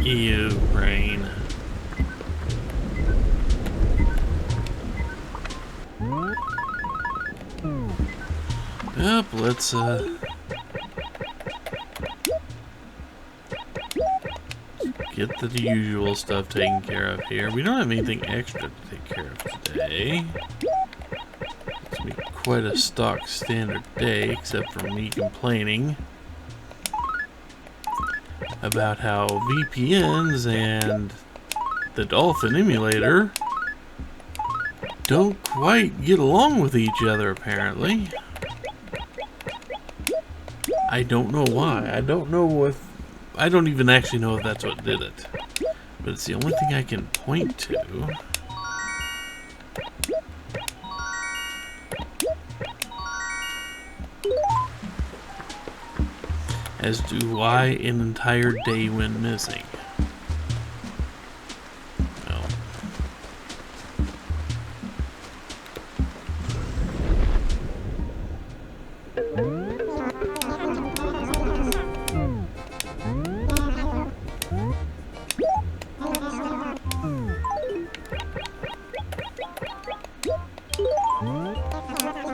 Ew, brain. Yep, let's get the usual stuff taken care of here. We don't have anything extra to take care of today. It's gonna be quite a stock standard day, except for me complaining about how VPNs and the Dolphin emulator don't quite get along with each other, apparently. I don't know why. I don't even actually know if that's what did it. But it's the only thing I can point to. As to why an entire day went missing. No.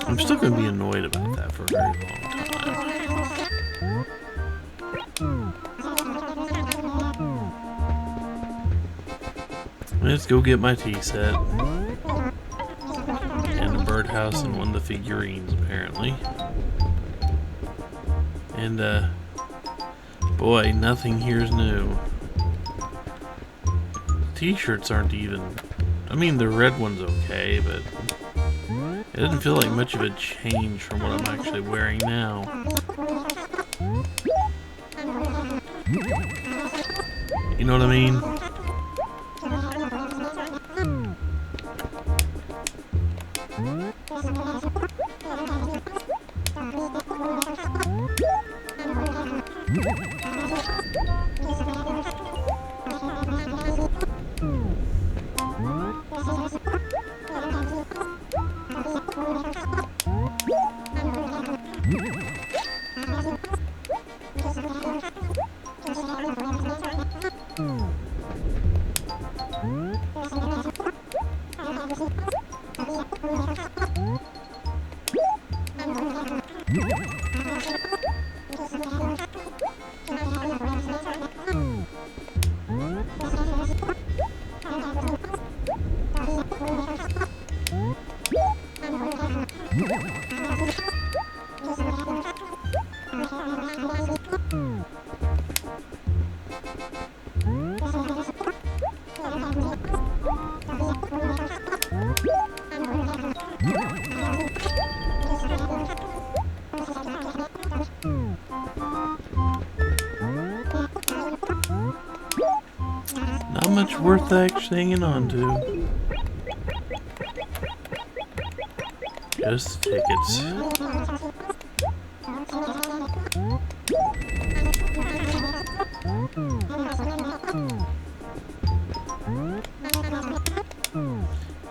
I'm still going to be annoyed about that for a very long time. Let's go get my tea set. And a birdhouse and one of the figurines, apparently. And, boy, nothing here's new. T-shirts aren't even... I mean, the red one's okay, but... it doesn't feel like much of a change from what I'm actually wearing now. You know what I mean? Not much worth actually hanging on to. Just the tickets.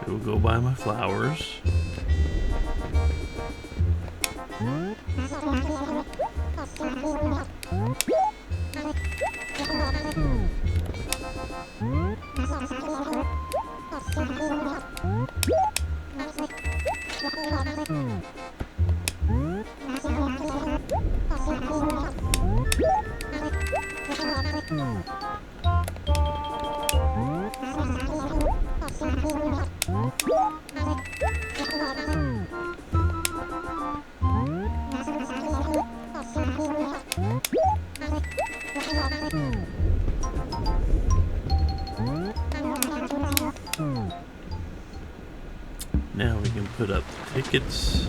We'll go buy my flowers. Now we can put up the tickets.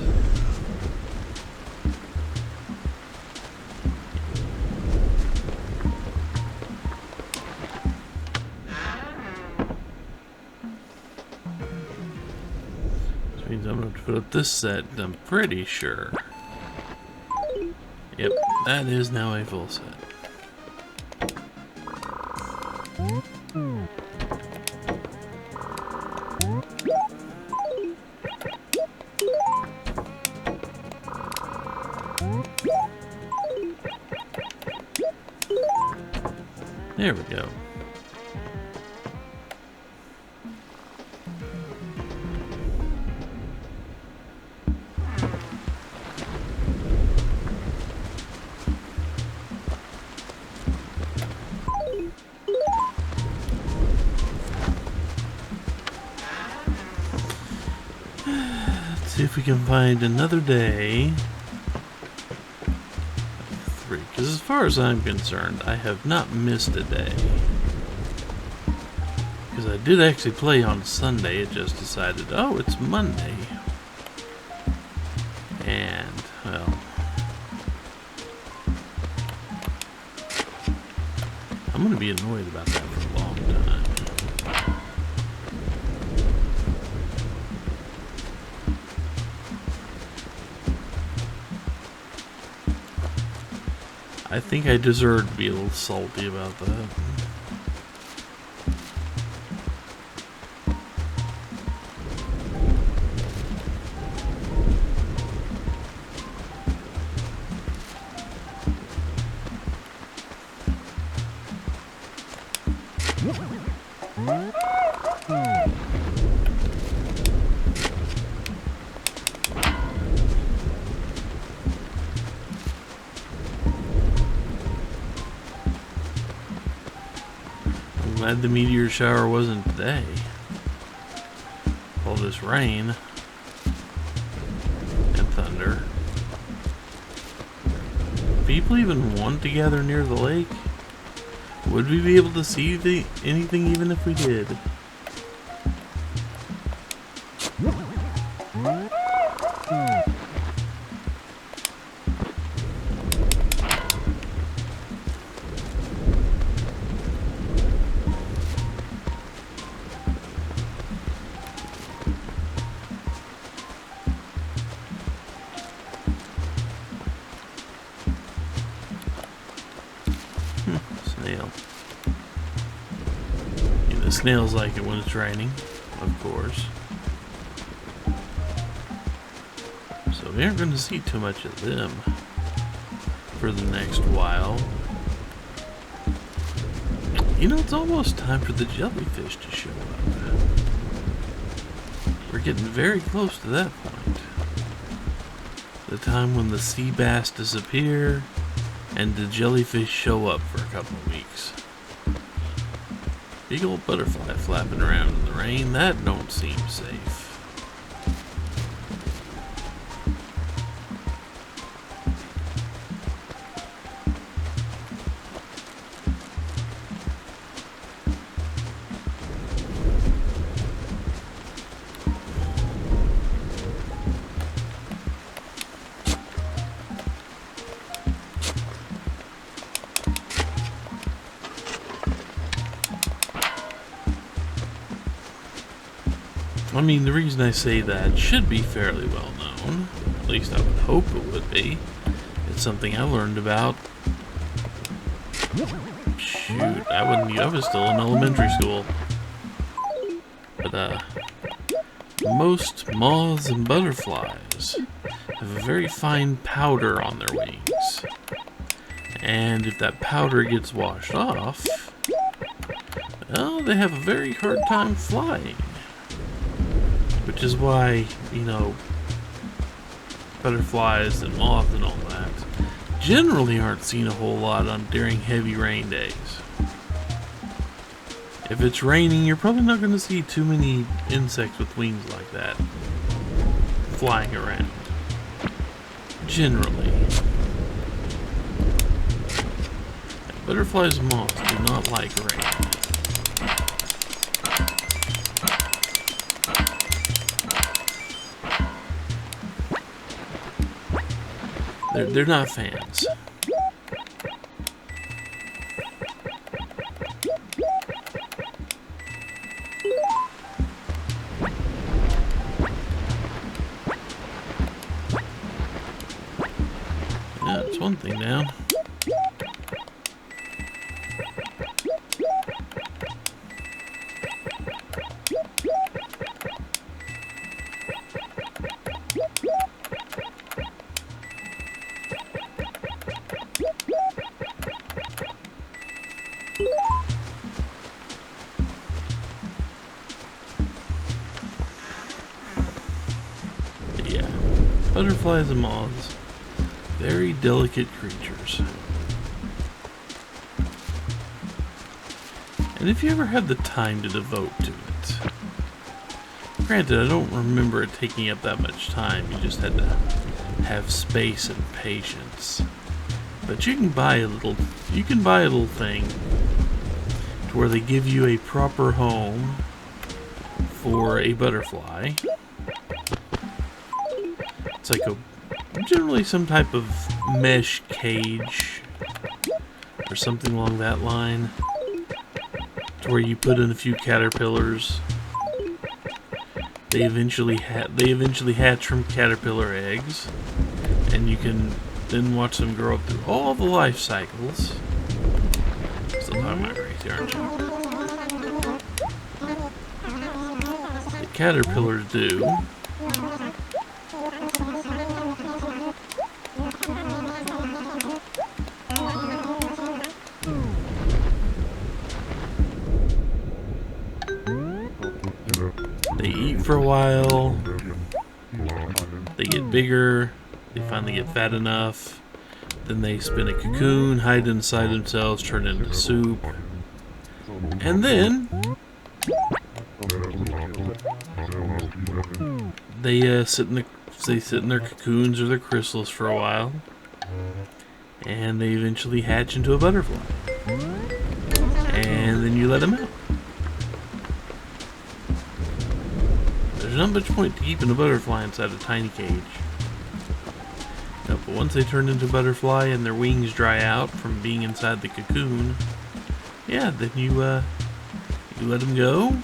Which means I'm going to put up this set, I'm pretty sure. Yep, that is now a full set. There we go. can find another day. 3. Because as far as I'm concerned, I have not missed a day. Because I did actually play on Sunday. It just decided, oh, it's Monday. And, well, I'm going to be annoyed about that for a long time. I think I deserve to be a little salty about that. Glad the meteor shower wasn't today. All this rain and thunder. People even want to gather near the lake? Would we be able to see anything even if we did? Snail. Yeah, the snails like it when it's raining, of course. So we aren't going to see too much of them for the next while. You know, it's almost time for the jellyfish to show up. We're getting very close to that point. The time when the sea bass disappear and the jellyfish show up for a couple of weeks. Big old butterfly flapping around in the rain, that don't seem safe. I mean, the reason I say that should be fairly well known. At least I would hope it would be. It's something I learned about. Shoot, I was still in elementary school. But, most moths and butterflies have a very fine powder on their wings. And if that powder gets washed off, well, they have a very hard time flying. Which is why, you know, butterflies and moths and all that generally aren't seen a whole lot on during heavy rain days. If it's raining, you're probably not going to see too many insects with wings like that flying around. Generally. Butterflies and moths do not like rain. They're not fans. Yeah, it's one thing now. Yeah, butterflies and moths, very delicate creatures. And if you ever have the time to devote to it, Granted, I don't remember it taking up that much time. You just had to have space and patience. But you can buy a little thing to where they give you a proper home for a butterfly. It's like generally some type of mesh cage or something along that line, to where you put in a few caterpillars. They eventually hatch from caterpillar eggs, and you can then watch them grow up through all the life cycles. Still talking about crazy, aren't you? The caterpillars do. They eat for a while, they get bigger, they finally get fat enough, then they spin a cocoon, hide inside themselves, turn into soup, and then they sit in their cocoons or their chrysalis for a while, and they eventually hatch into a butterfly, and then you let them out. There's not much point to keeping a butterfly inside a tiny cage. No, but once they turn into a butterfly and their wings dry out from being inside the cocoon, yeah, then you let them go,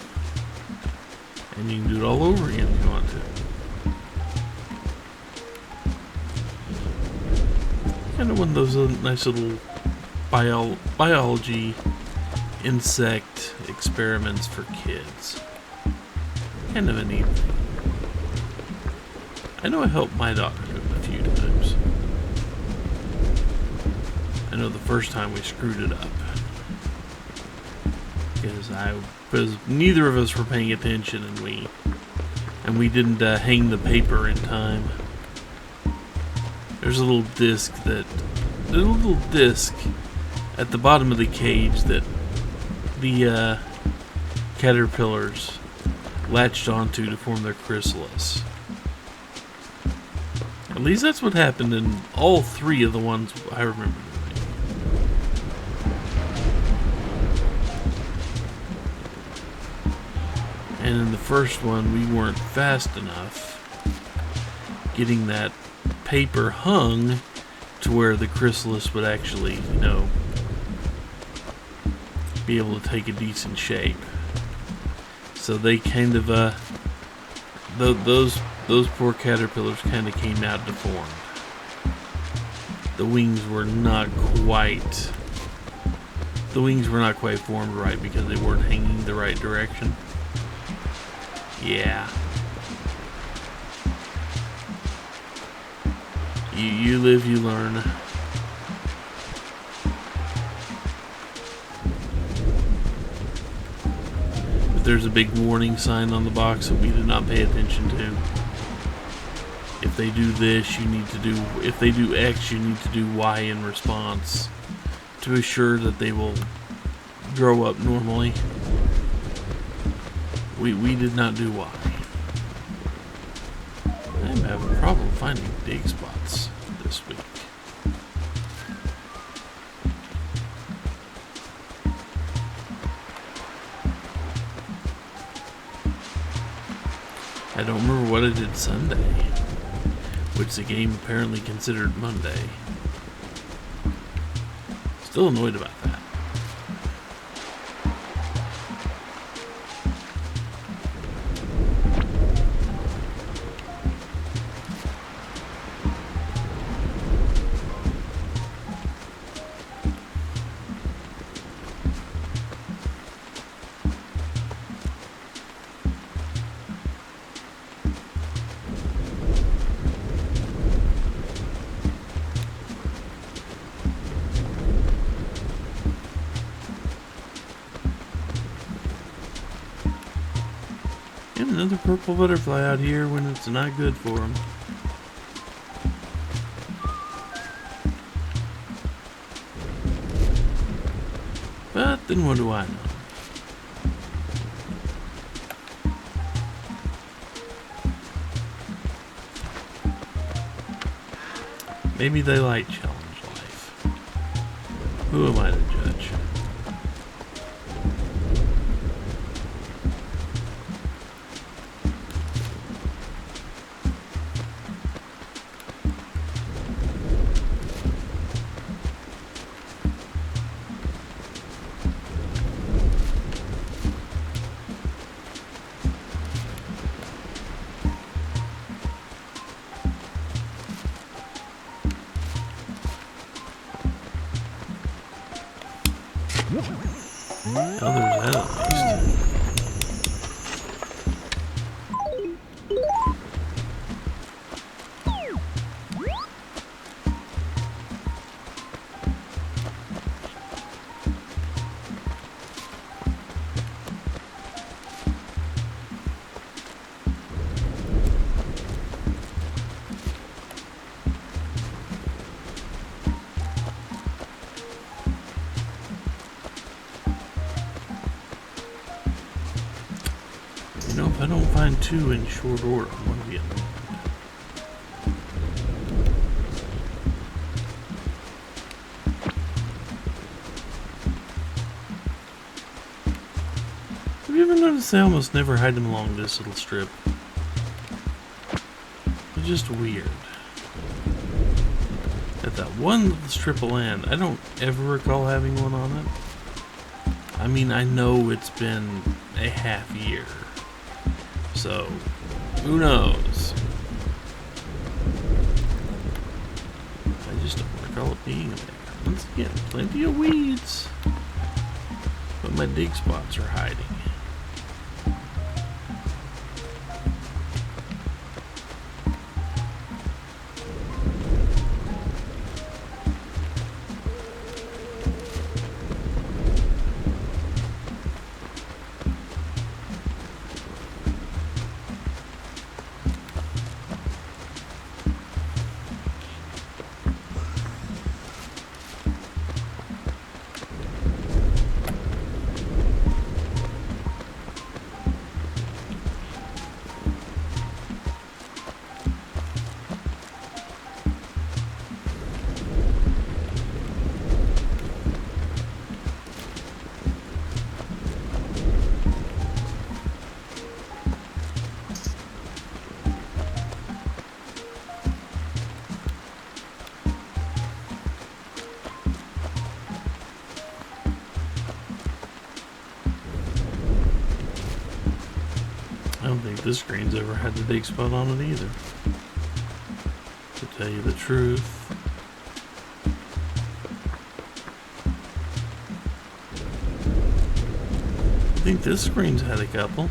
and you can do it all over again if you want to. Kind of one of those nice little biology insect experiments for kids. Kind of a neat thing. I know I helped my daughter do it a few times. I know the first time we screwed it up, because neither of us were paying attention, and we didn't hang the paper in time. There's a little disc at the bottom of the cage that the caterpillars latched onto to form their chrysalis. At least that's what happened in all three of the ones I remember doing. And in the first one, we weren't fast enough getting that paper hung to where the chrysalis would actually, be able to take a decent shape. So they kind of, those poor caterpillars kind of came out deformed. The wings were not quite formed right because they weren't hanging the right direction. Yeah. You live, you learn. There's a big warning sign on the box that we did not pay attention to. If they do this, if they do X, you need to do Y in response to assure that they will grow up normally. We did not do Y. I'm having a problem finding dig spots this week. I don't remember what I did Sunday, which the game apparently considered Monday. Still annoyed about that. Another purple butterfly out here when it's not good for them. But then what do I know? Maybe they like challenge life. Who am I to judge? Oh, there's that at least. You know, if I don't find two in short order, I'm gonna be annoyed. Have you ever noticed I almost never hide them along this little strip? It's just weird. At that one little strip of land, I don't ever recall having one on it. I mean, I know it's been a half year. So, who knows? I just don't recall it being there. Once again, plenty of weeds. But my dig spots are hiding. I don't think this screen's ever had the dig spot on it either. To tell you the truth. I think this screen's had a couple.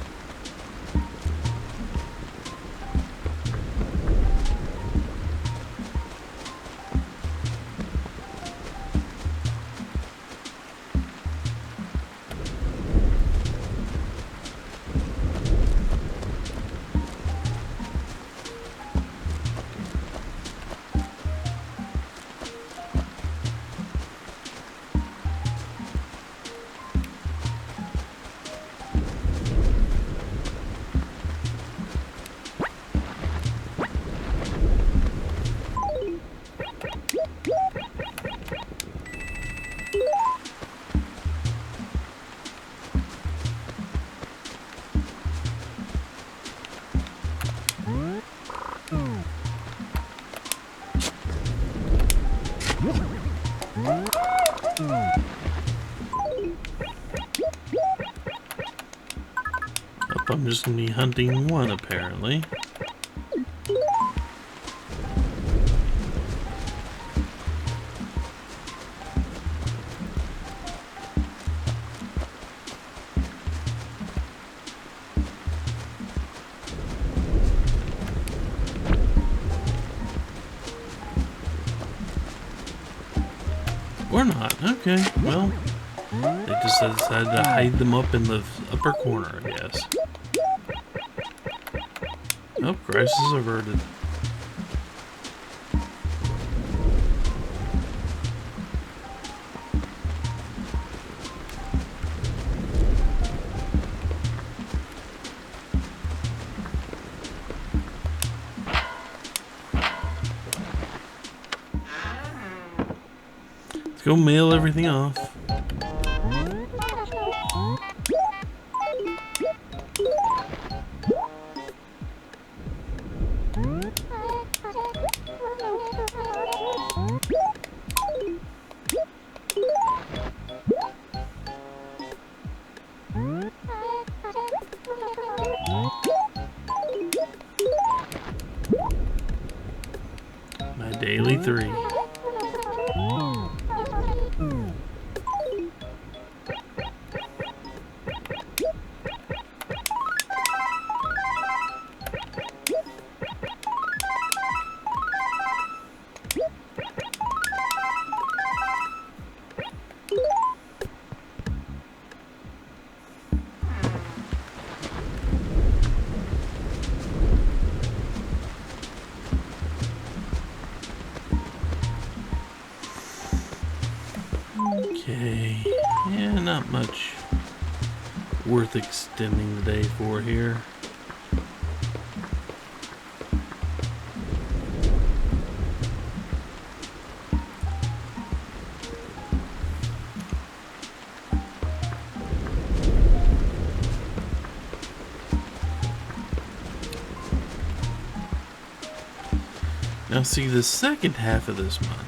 I'm just gonna be hunting one, apparently. Or not. Okay, well, they just decided to hide them up in the upper corner, I guess. Oh, crisis averted. Let's go mail everything off. My daily 3. Okay, yeah, not much worth extending the day for here. Now see, the second half of this month,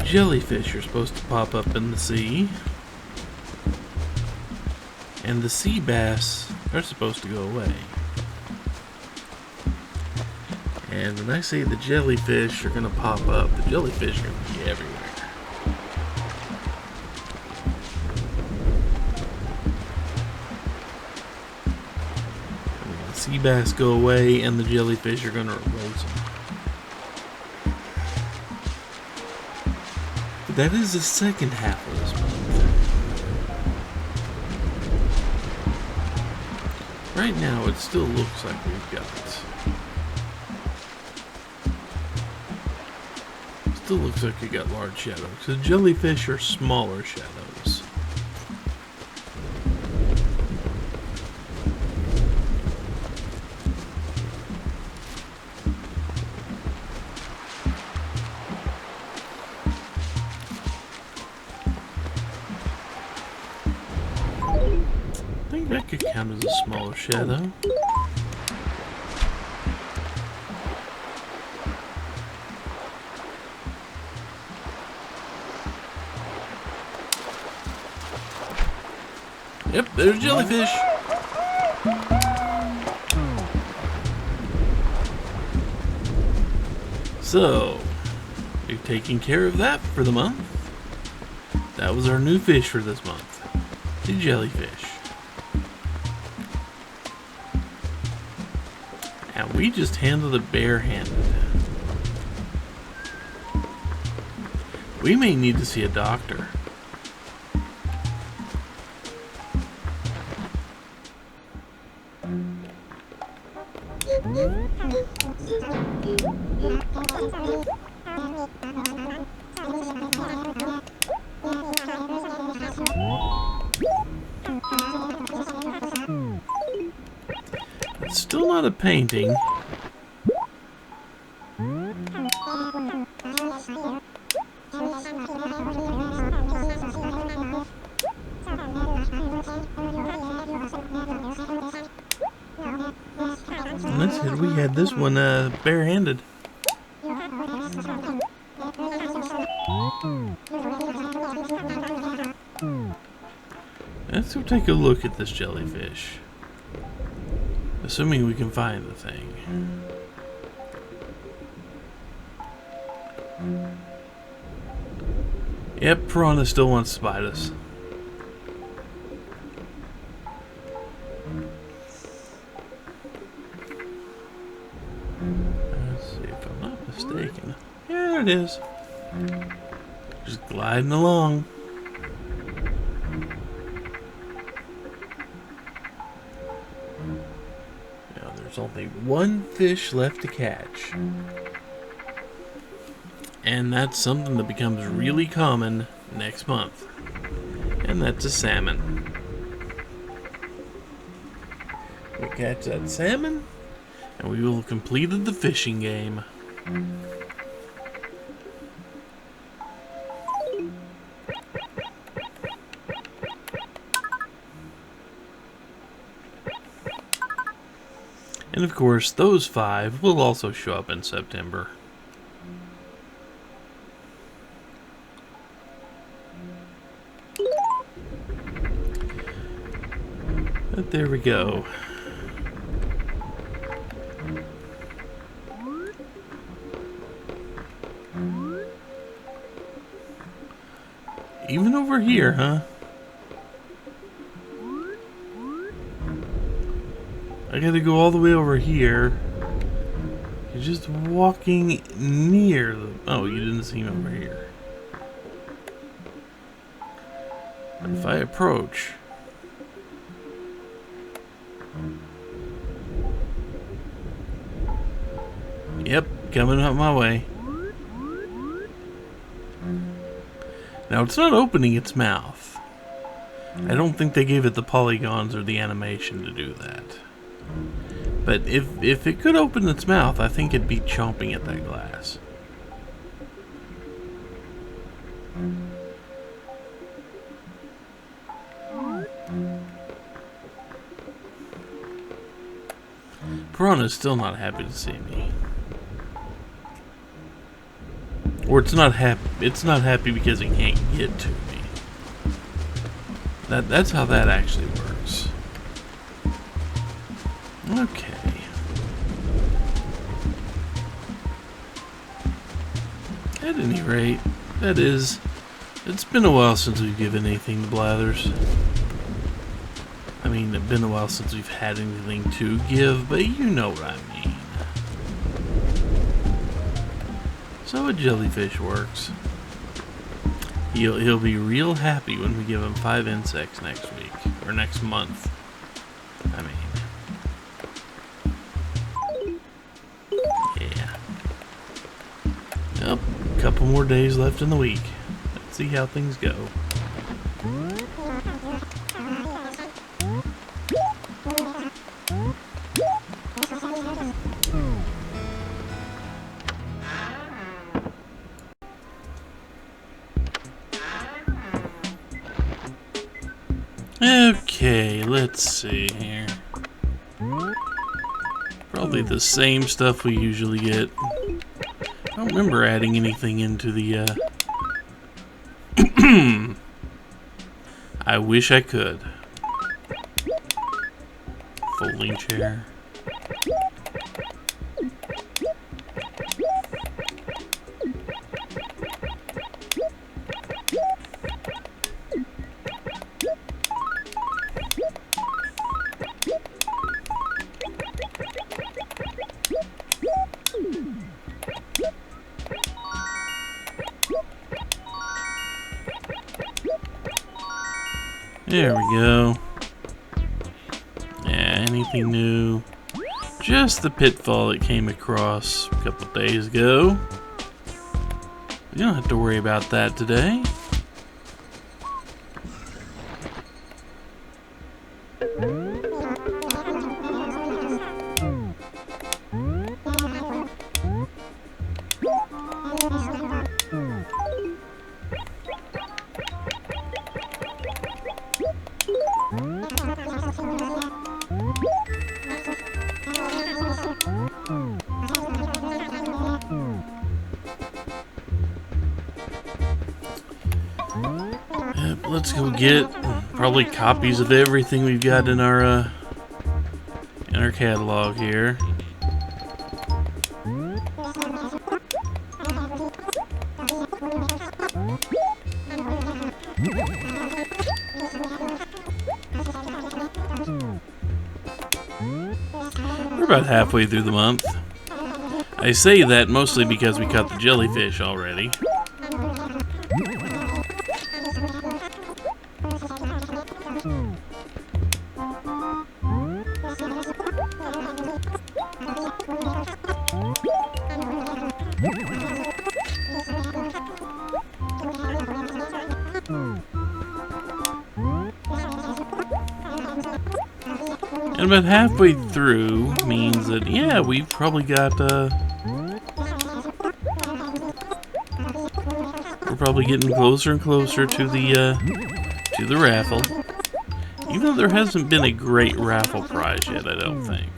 jellyfish are supposed to pop up in the sea, and the sea bass are supposed to go away. And when I say the jellyfish are going to pop up, the jellyfish are going to be everywhere. And the sea bass go away, and the jellyfish are going to replace them. That is the second half of this month. Right now, it still looks like we've got. Still looks like we got large shadows. The jellyfish are smaller shadows. I think that could count as a smaller shadow. Yep, there's jellyfish. So, we've taken care of that for the month. That was our new fish for this month, the jellyfish. And we just handled it barehanded. We may need to see a doctor. It's still not a painting. And I said we had this one barehanded. Let's go take a look at this jellyfish. Assuming we can find the thing. Yep, Piranha still wants to bite us. Let's see if I'm not mistaken. Yeah, there it is. Just gliding along. Now there's only one fish left to catch. And that's something that becomes really common next month. And that's a salmon. We'll catch that salmon, And we will have completed the fishing game. And of course, those 5 will also show up in September. But there we go. Even over here, huh? I gotta go all the way over here. You're just walking near the... Oh, you didn't see him over here. But if I approach... Yep, coming up my way. Now, it's not opening its mouth. I don't think they gave it the polygons or the animation to do that. But if it could open its mouth, I think it'd be chomping at that glass. Piranha's still not happy to see me. Or it's not happy because it can't get to me. That's how that actually works. Okay. At any rate, it's been a while since we've given anything to Blathers. I mean, it's been a while since we've had anything to give, but you know what I mean. So a jellyfish works. He'll be real happy when we give him 5 insects next week, or next month. I mean, yeah. Yep, a couple more days left in the week. Let's see how things go. Okay, let's see here. Probably the same stuff we usually get. I don't remember adding anything into the, I wish I could. Folding chair. There we go. Yeah, anything new? Just the pitfall that came across a couple days ago. You don't have to worry about that today. Let's go get probably copies of everything we've got in our catalog here. We're about halfway through the month. I say that mostly because we caught the jellyfish already. And And about halfway through means that, yeah, we've probably got, we're probably getting closer and closer to the raffle. Even though there hasn't been a great raffle prize yet, I don't think.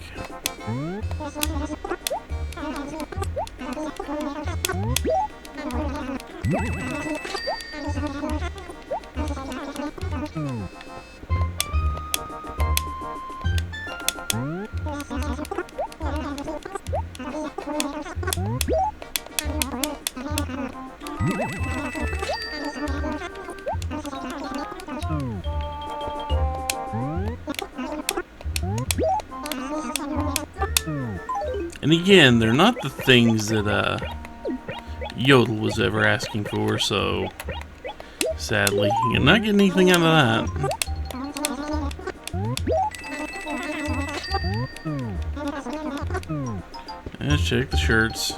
And again, they're not the things that Yodel was ever asking for, so sadly, you're not getting anything out of that. Let's check the shirts.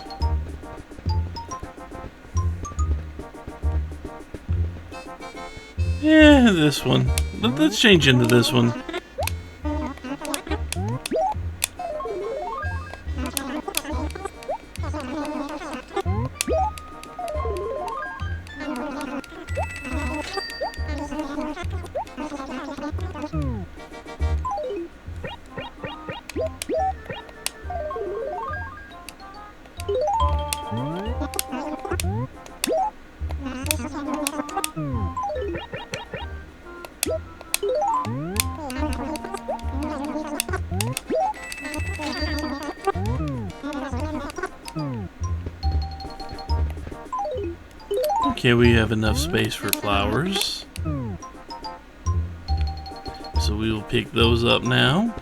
Yeah, this one. Let's change into this one. Okay, we have enough space for flowers. So we will pick those up now.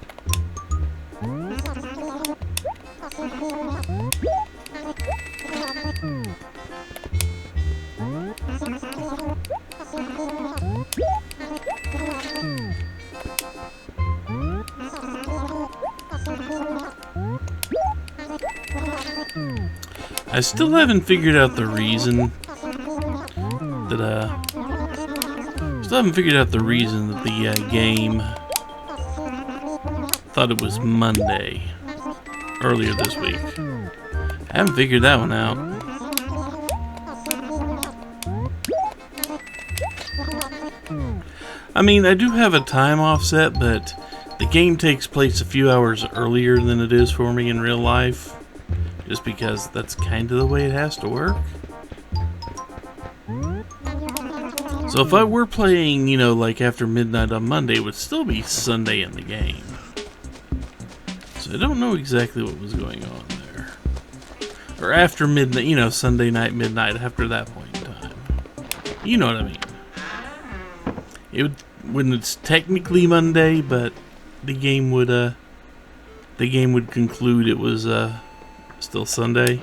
I still haven't figured out the reason that the game thought it was Monday earlier this week. I haven't figured that one out. I mean, I do have a time offset, but the game takes place a few hours earlier than it is for me in real life, just because that's kind of the way it has to work. So if I were playing, you know, like after midnight on Monday, it would still be Sunday in the game. So I don't know exactly what was going on there. Or after midnight, you know, Sunday night, midnight, after that point in time. You know what I mean. It would, when it's technically Monday, but the game would conclude it was still Sunday.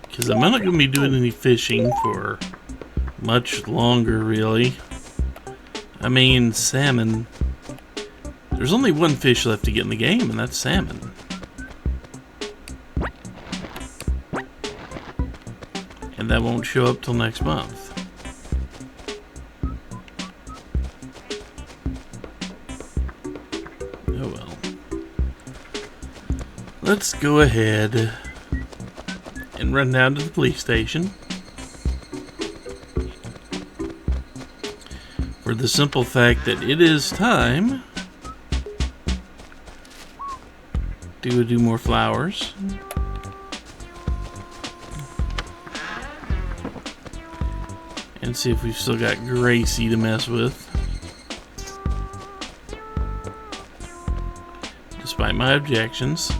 Because I'm not going to be doing any fishing for much longer, really. I mean, salmon. There's only one fish left to get in the game, and that's salmon. And that won't show up till next month. Oh well. Let's go ahead and run down to the police station for the simple fact that it is time to do more flowers. And see if we've still got Gracie to mess with, despite my objections.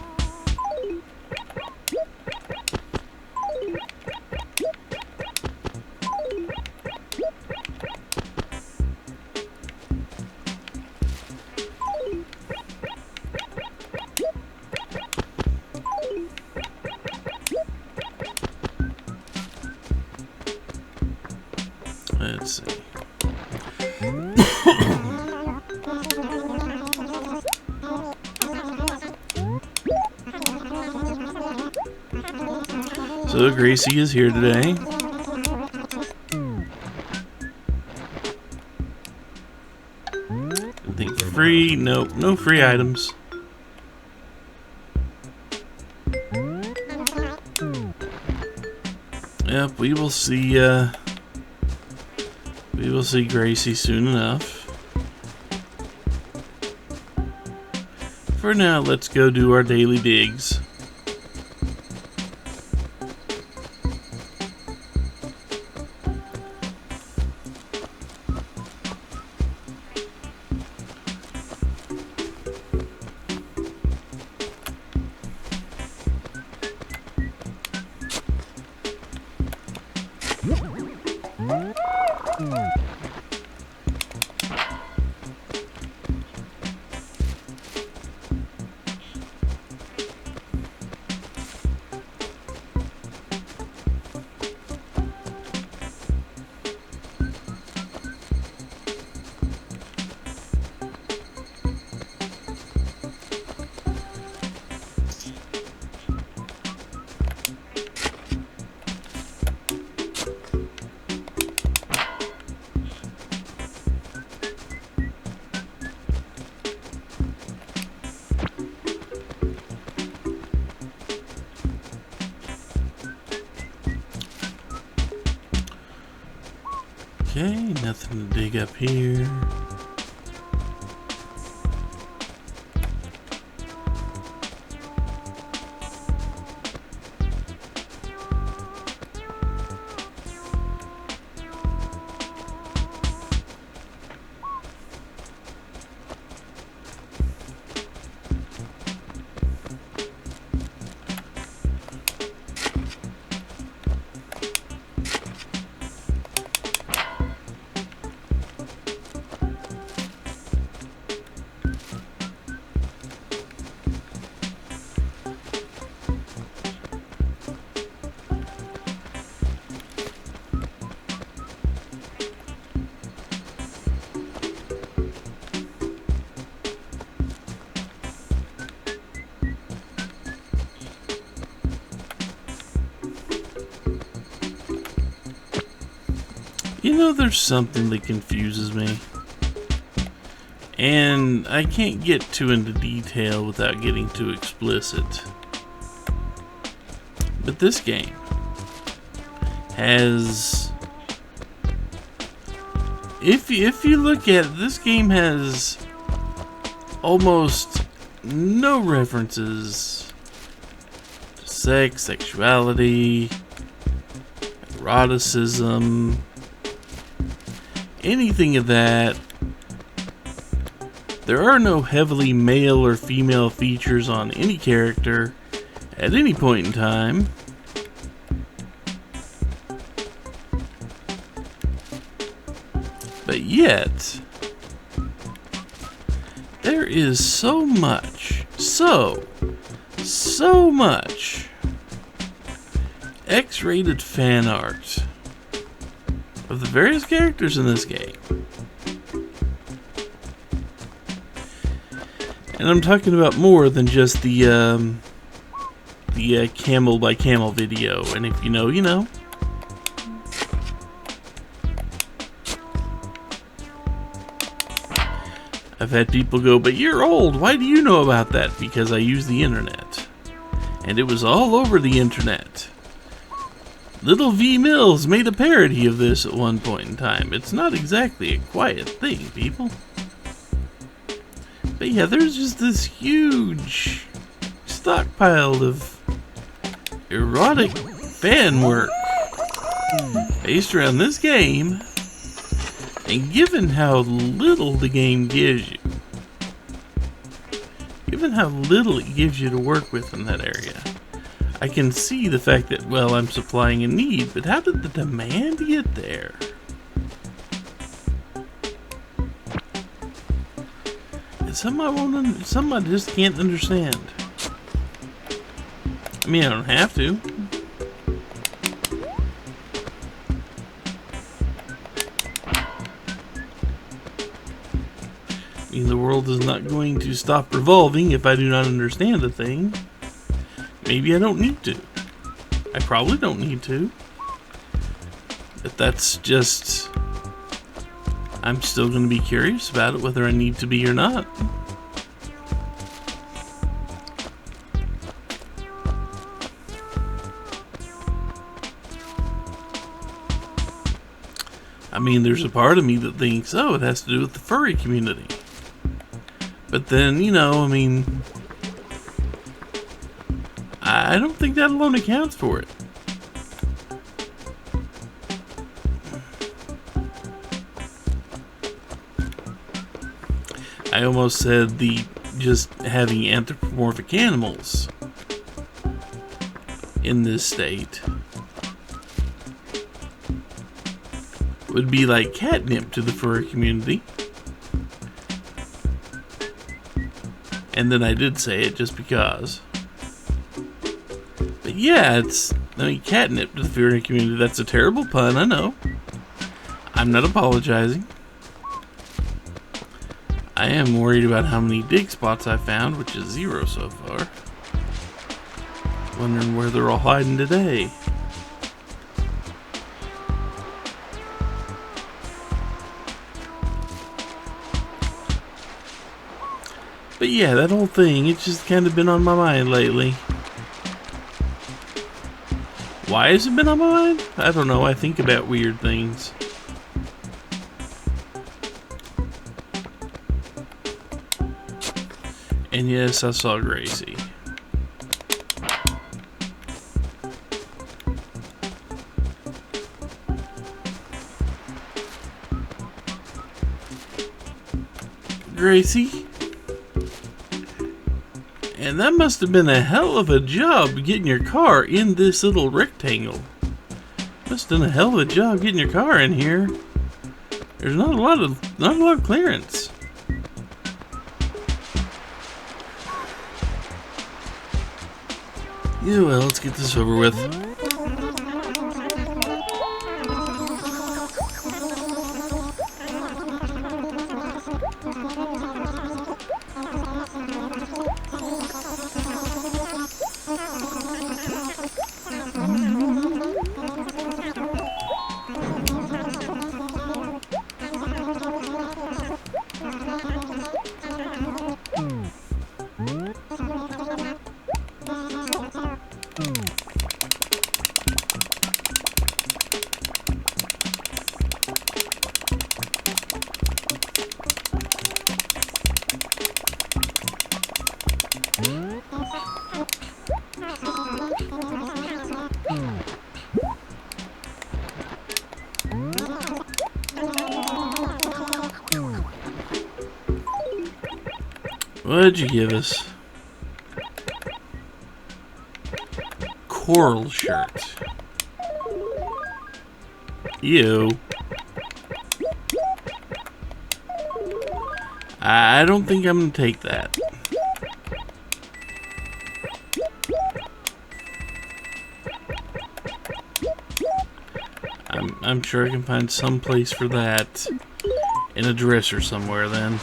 Let's see. So Gracie is here today. I think free. Nope, no free items. Yep, we will see Gracie soon enough. For now, let's go do our daily digs. Okay, nothing to dig up here. You know, there's something that confuses me, and I can't get too into detail without getting too explicit. But this game has, if you look at it, this game has almost no references to sex, sexuality, eroticism, anything of that. There are no heavily male or female features on any character at any point in time. But yet, there is so much, so much X-rated fan art of the various characters in this game. And I'm talking about more than just the camel by camel video. And if you know, you know. I've had people go, but you're old, why do you know about that? Because I use the internet. And it was all over the internet. Little V Mills made a parody of this at one point in time. It's not exactly a quiet thing, people. But yeah, there's just this huge stockpile of erotic fan work based around this game. And given how little the game gives you, given how little it gives you to work with in that area, I can see the fact that, well, I'm supplying a need, but how did the demand get there? It's something I just can't understand. I mean, I don't have to. mean, the world is not going to stop revolving if I do not understand a thing. Maybe I don't need to. I probably don't need to. But that's just... I'm still going to be curious about it, whether I need to be or not. I mean, there's a part of me that thinks, oh, it has to do with the furry community. But then, you know, I mean, I don't think that alone accounts for it. I almost said the just having anthropomorphic animals in this state would be like catnip to the furry community. And then I did say it just because. But yeah, I mean, catnip to the furry community. That's a terrible pun, I know. I'm not apologizing. I am worried about how many dig spots I found, which is 0 so far. Wondering where they're all hiding today. But yeah, that whole thing, it's just kind of been on my mind lately. Why has it been on my mind? I don't know, I think about weird things. And yes, I saw Gracie. Gracie? And that must have been a hell of a job getting your car in this little rectangle. Must have done a hell of a job getting your car in here. There's not a lot of clearance. Yeah, well, let's get this over with. What'd you give us? Coral shirt. Ew. I don't think I'm gonna take that. I'm sure I can find some place for that in a dresser somewhere then.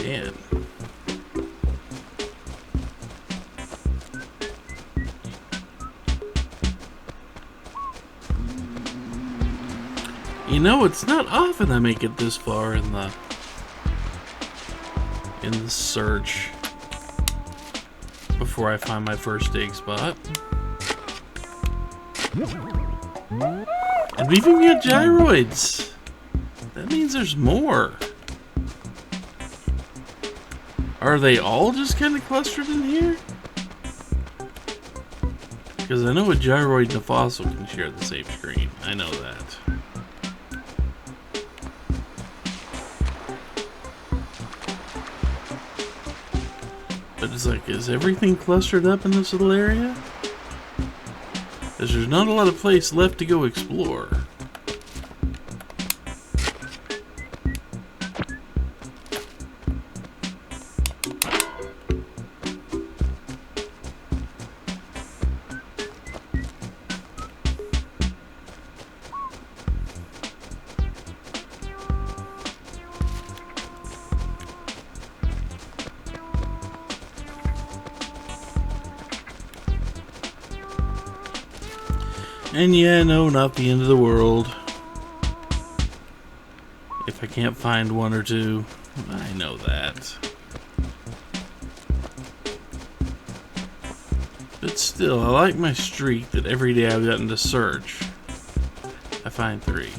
Man. You know, it's not often I make it this far in the search before I find my first dig spot. And we've even got gyroids. That means there's more. Are they all just kind of clustered in here? Because I know a gyroid and a fossil can share the same screen. I know that. It's like, is everything clustered up in this little area? Because there's not a lot of place left to go explore. And yeah, no, not the end of the world. If I can't find one or two, I know that. But still, I like my streak that every day I've gotten to search, I find 3.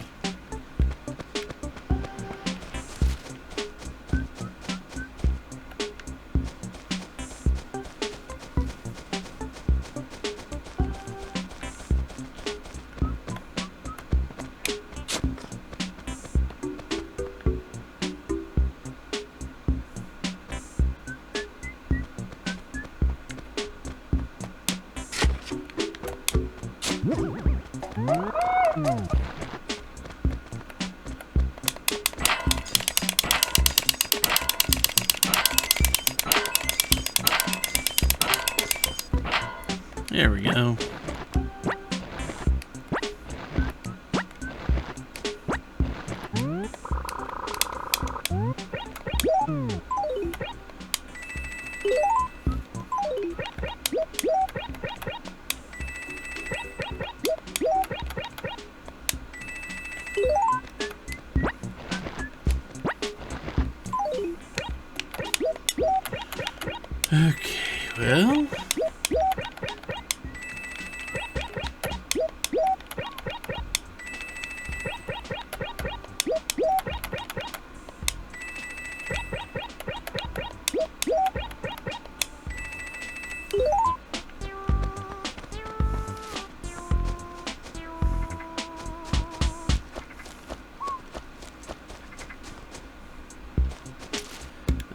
There we go. Okay, well.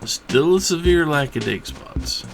Still a severe lack of dig spots.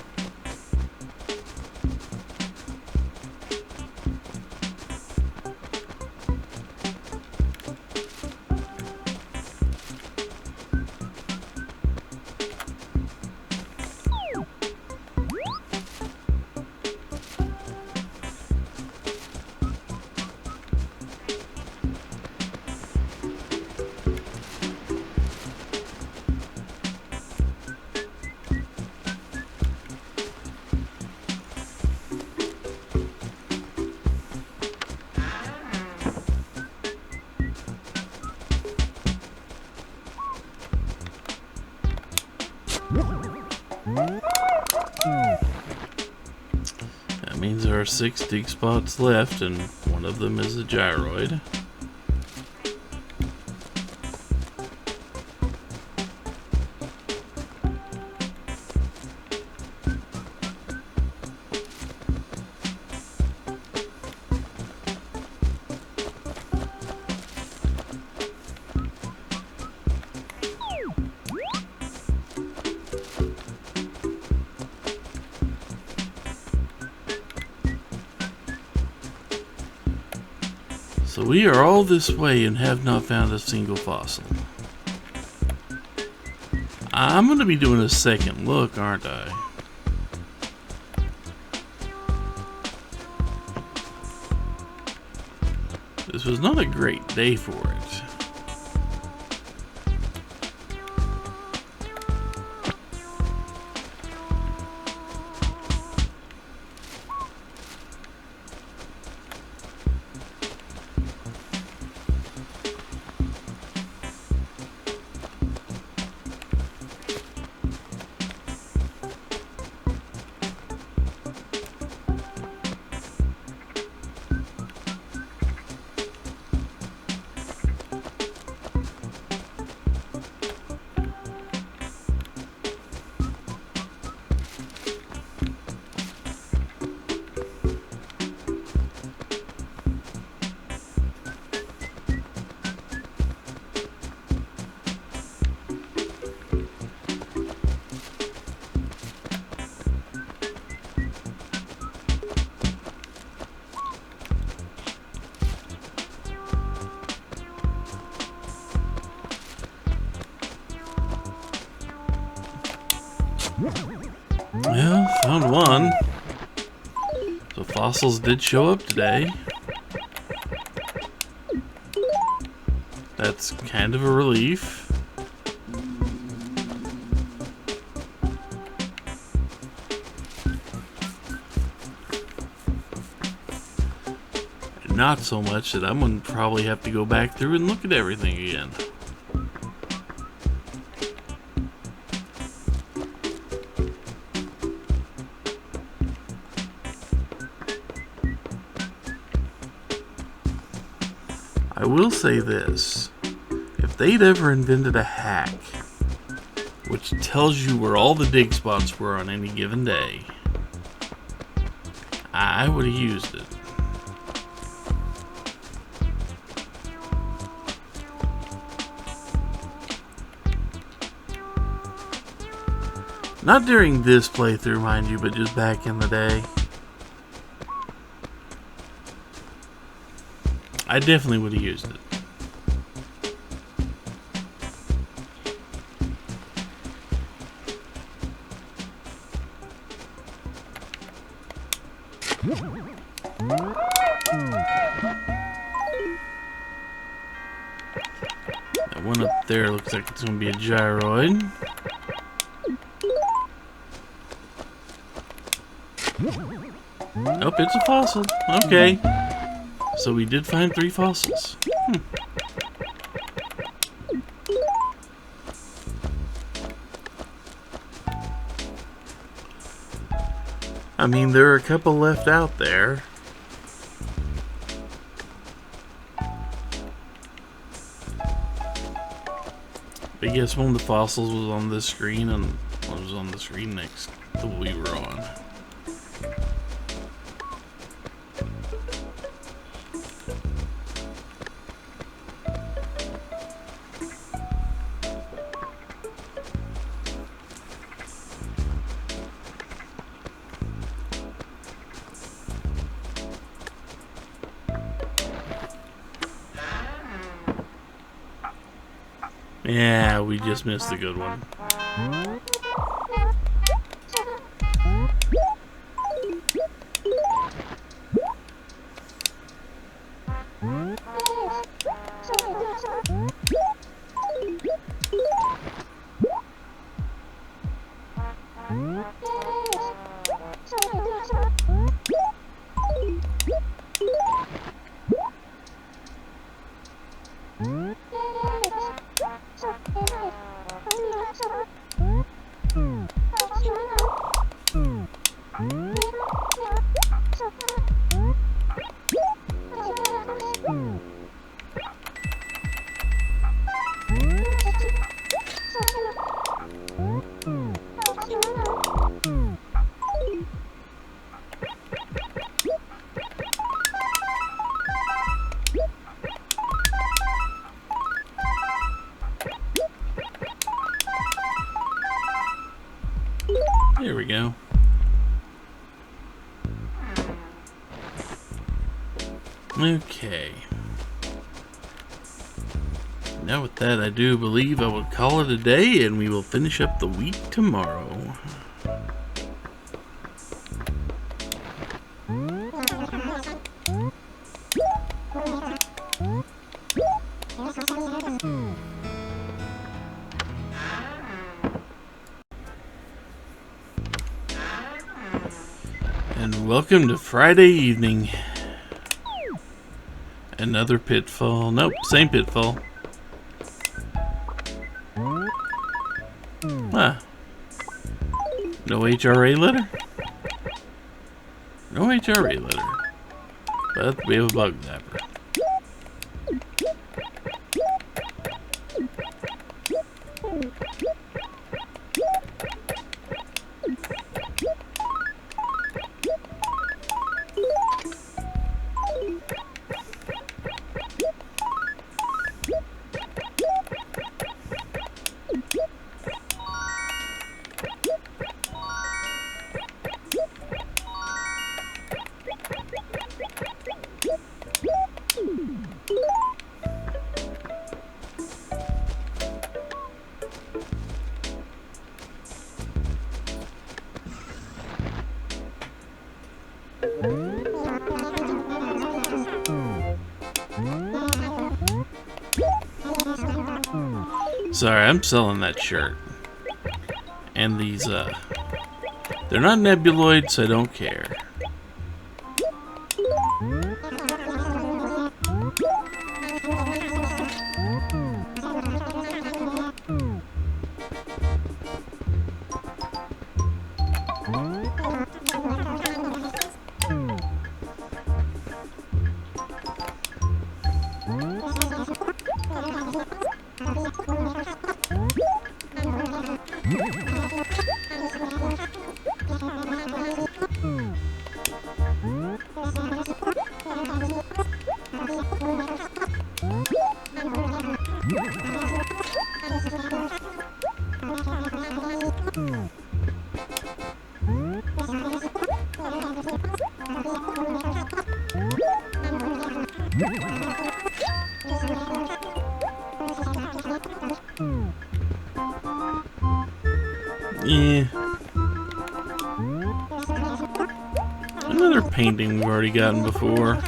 That means there are 6 dig spots left, and one of them is a gyroid. So we are all this way and have not found a single fossil. I'm going to be doing a second look, aren't I? This was not a great day for it. So fossils did show up today. That's kind of a relief. Not so much that I'm going to probably have to go back through and look at everything again. I will say this. If they'd ever invented a hack which tells you where all the dig spots were on any given day, I would have used it. Not during this playthrough, mind you, but just back in the day. I definitely would have used it. That one up there looks like it's going to be a gyroid. Oh, it's a fossil. Okay. So we did find 3 fossils. I mean, there are a couple left out there. I guess one of the fossils was on this screen and one was on the screen next to what we were on. Yeah, we just missed a good one. There we go. Okay. Now with that, I do believe I will call it a day and we will finish up the week tomorrow. And welcome to Friday evening. Another pitfall. Nope, same pitfall. Ah. No HRA letter? No HRA letter. But we have a bug zapper. Sorry, I'm selling that shirt. And these, they're not nebuloids, so I don't care. Yeah. Another painting we've already gotten before.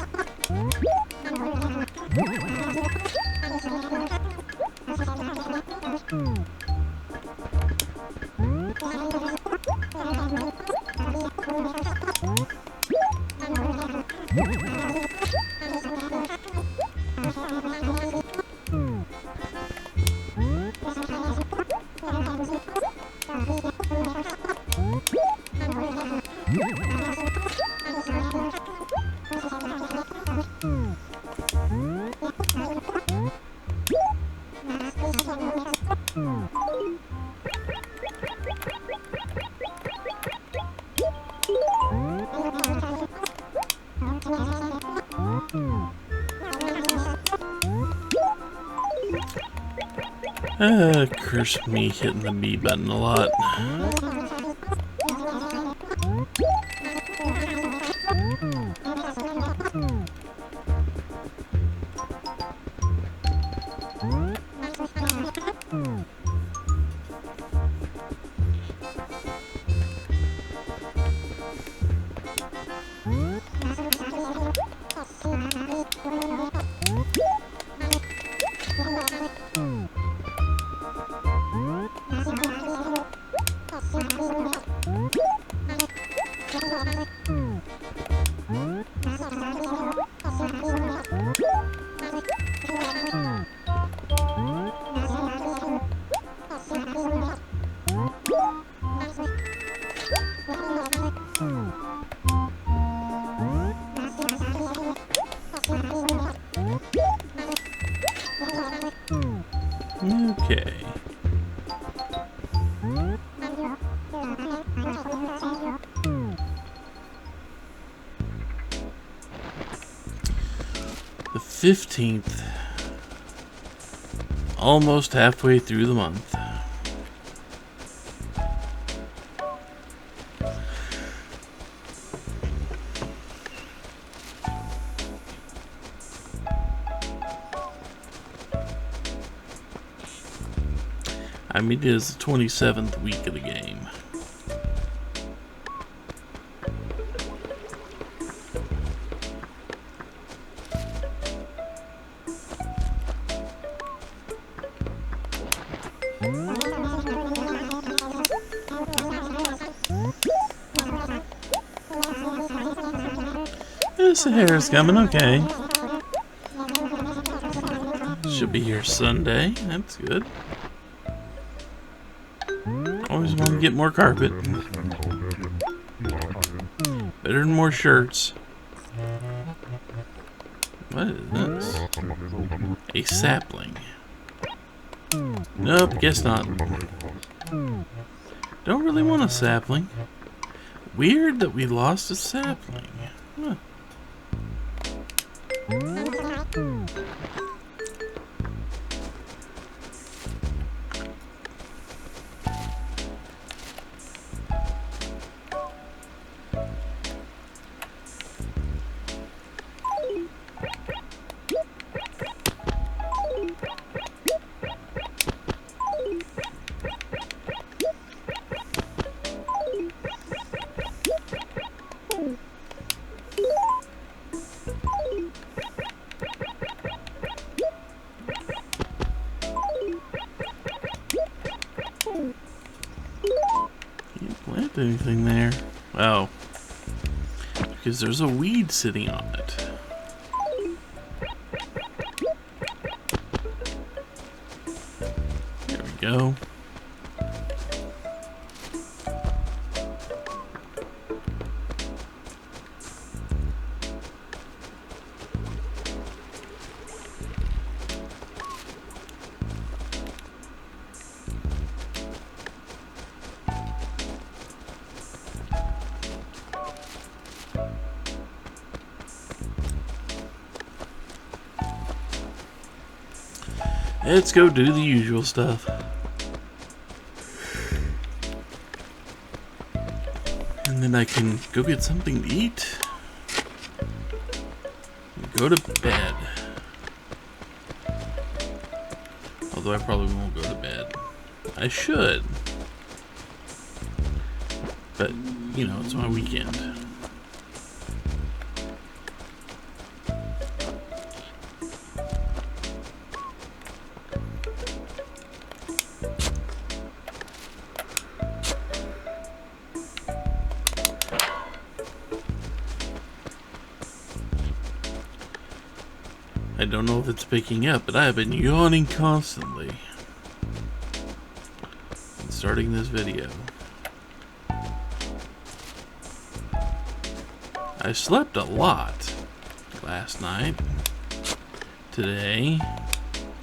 Curse me hitting the B button a lot. Okay. The 15th. Almost halfway through the month. I mean, it is the 27th week of the game. This hair's coming okay. Should be here Sunday. That's good. Always want to get more carpet. Better than more shirts. What is this? A sapling. Nope, guess not. Don't really want a sapling. Weird that we lost a sapling. Huh. anything there? Oh. Because there's a weed sitting on it. There we go. Let's go do the usual stuff. And then I can go get something to eat. And go to bed. Although I probably won't go to bed. I should. But, you know, it's my weekend. I don't know if it's picking up, but I have been yawning constantly since starting this video. I slept a lot last night, today,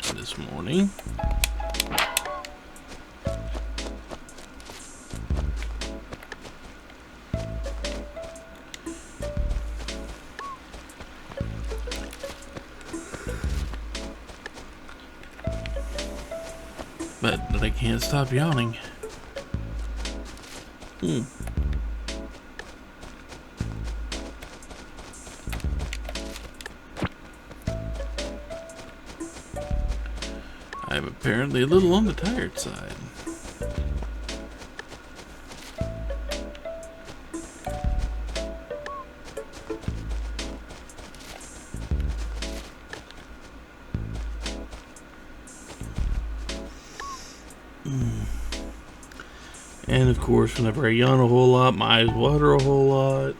and this morning. But I can't stop yawning. I'm apparently a little on the tired side. And of course, whenever I yawn a whole lot, my eyes water a whole lot.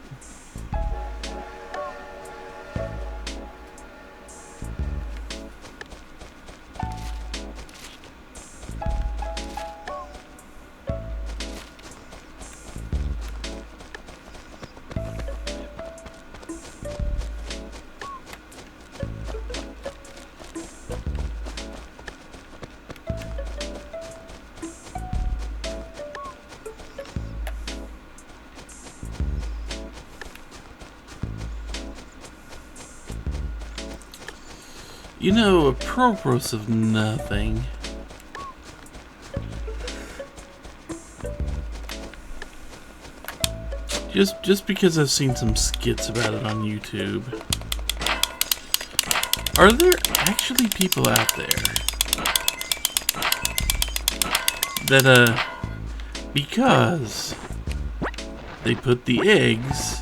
You know, apropos of nothing. Just because I've seen some skits about it on YouTube. Are there actually people out there that, because they put the eggs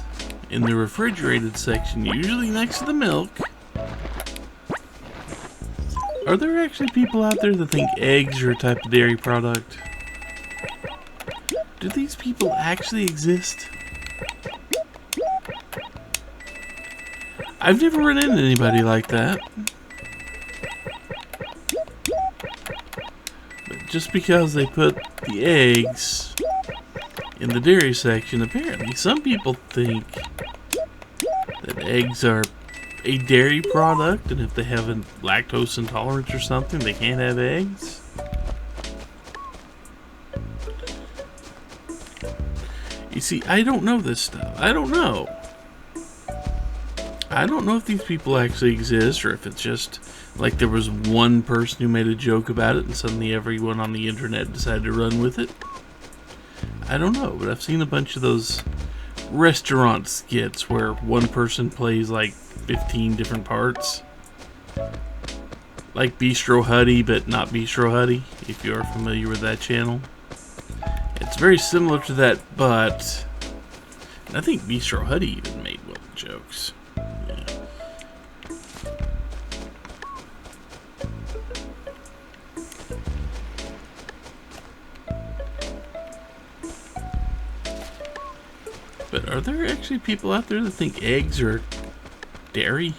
in the refrigerated section, usually next to the milk, are there actually people out there that think eggs are a type of dairy product? Do these people actually exist? I've never run into anybody like that. But just because they put the eggs in the dairy section, apparently some people think that eggs are a dairy product, and if they have a lactose intolerance or something, they can't have eggs. You see, I don't know this stuff. I don't know. I don't know if these people actually exist, or if it's just like there was one person who made a joke about it and suddenly everyone on the internet decided to run with it. I don't know, but I've seen a bunch of those restaurant skits where one person plays like 15 different parts. Like Bistro Huddy, but not Bistro Huddy, if you are familiar with that channel. It's very similar to that, but I think Bistro Huddy even made one of the jokes. Yeah. Are there actually people out there that think eggs are dairy?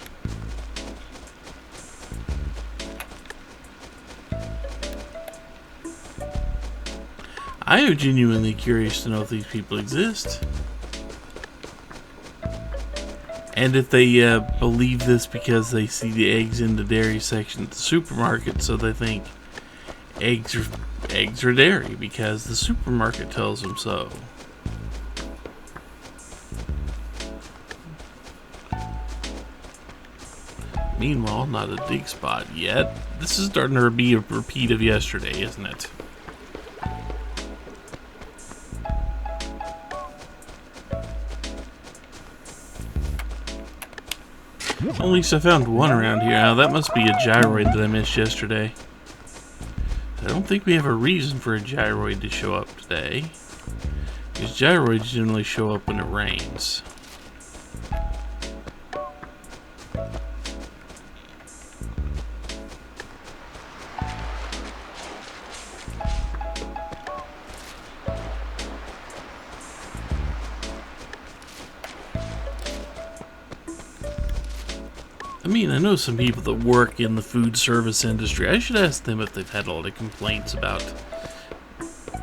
I am genuinely curious to know if these people exist. And if they believe this because they see the eggs in the dairy section at the supermarket, so they think eggs are dairy because the supermarket tells them so. Meanwhile, not a dig spot yet. This is starting to be a repeat of yesterday, isn't it? At least I found one around here. Now that must be a gyroid that I missed yesterday. I don't think we have a reason for a gyroid to show up today, because gyroids generally show up when it rains. I mean, I know some people that work in the food service industry. I should ask them if they've had a lot of complaints about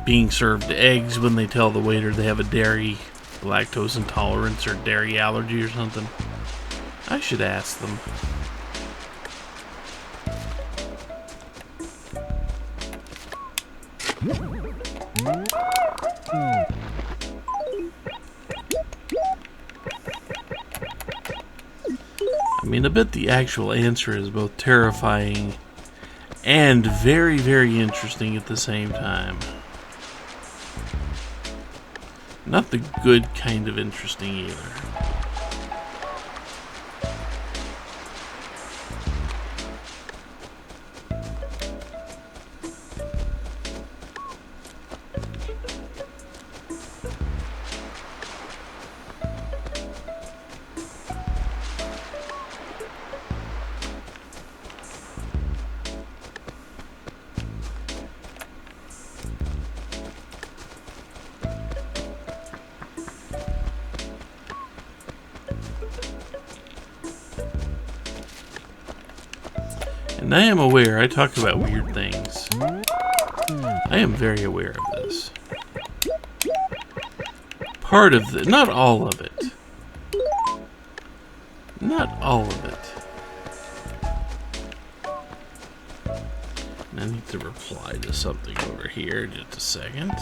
being served eggs when they tell the waiter they have a dairy lactose intolerance or dairy allergy or something. I should ask them. I mean, I bet the actual answer is both terrifying and very, very interesting at the same time. Not the good kind of interesting either. And I am aware, I talk about weird things. I am very aware of this. Part of it, not all of it. Not all of it. And I need to reply to something over here, just a second.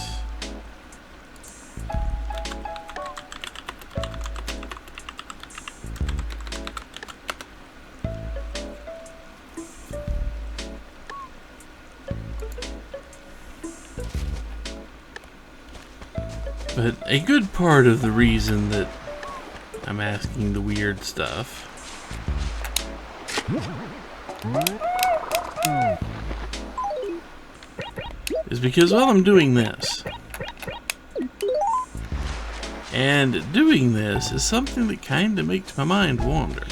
But a good part of the reason that I'm asking the weird stuff is because while I'm doing this, and doing this is something that kind of makes my mind wander.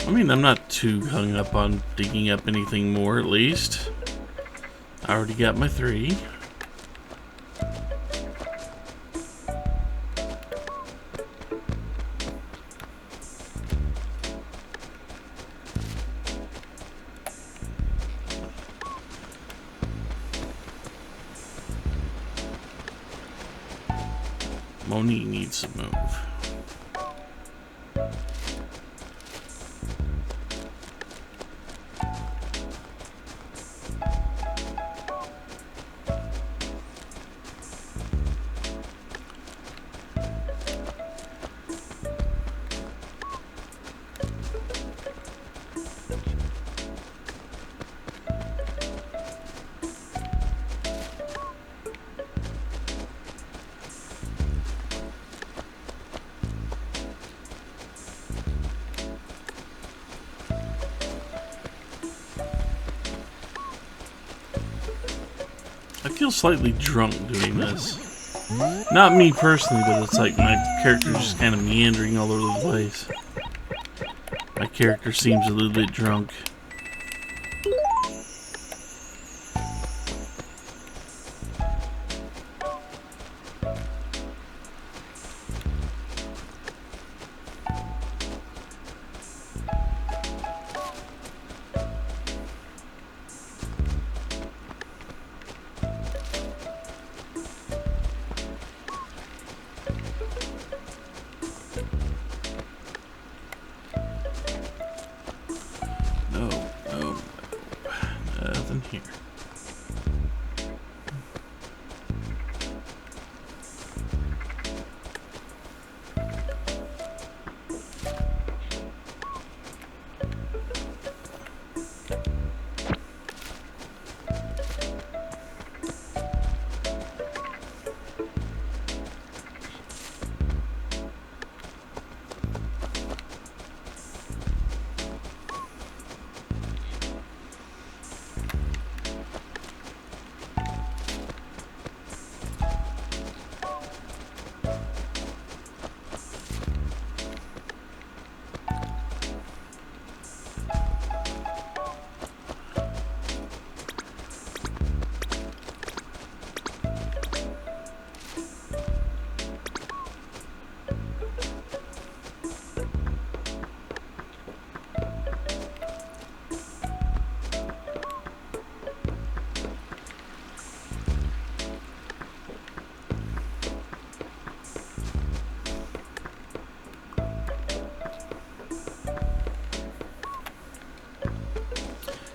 I mean, I'm not too hung up on digging up anything more, at least. I already got my 3. Moni needs to move. I feel slightly drunk doing this. Not me personally, but it's like my character's just kind of meandering all over the place. My character seems a little bit drunk. Nothing here.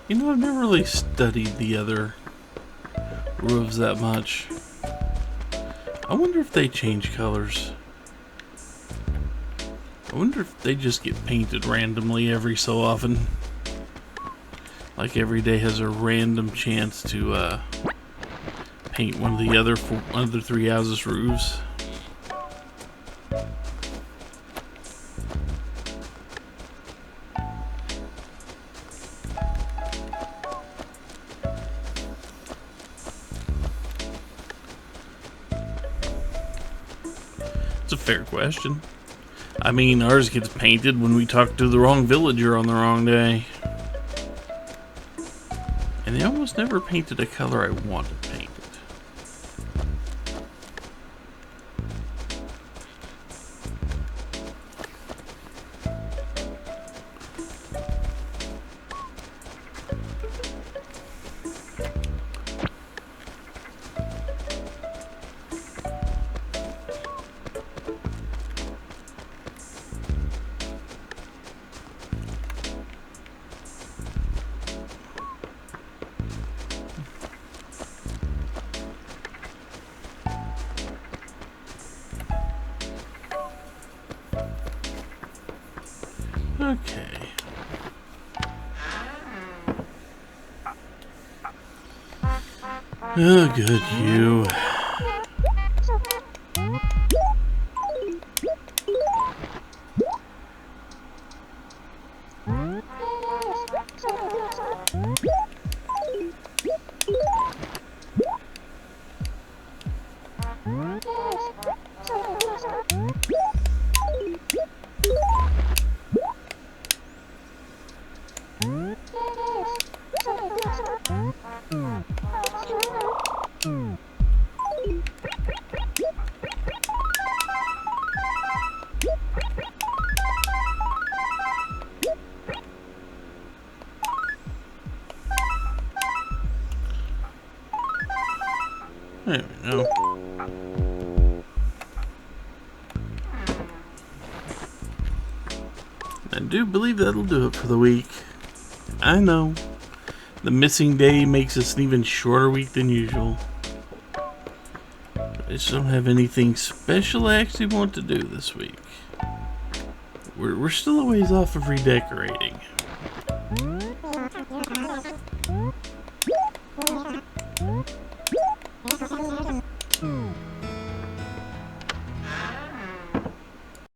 You know, I've never really studied the other roofs that much. I wonder if they change colors. I wonder if they just get painted randomly every so often. Like every day has a random chance to paint one of the other 3 houses' roofs. It's a fair question. I mean, ours gets painted when we talk to the wrong villager on the wrong day. And they almost never painted a color I wanted painted. Okay. Oh, good you. I do believe that'll do it for the week. I know. The missing day makes us an even shorter week than usual. I just don't have anything special I actually want to do this week. We're still a ways off of redecorating.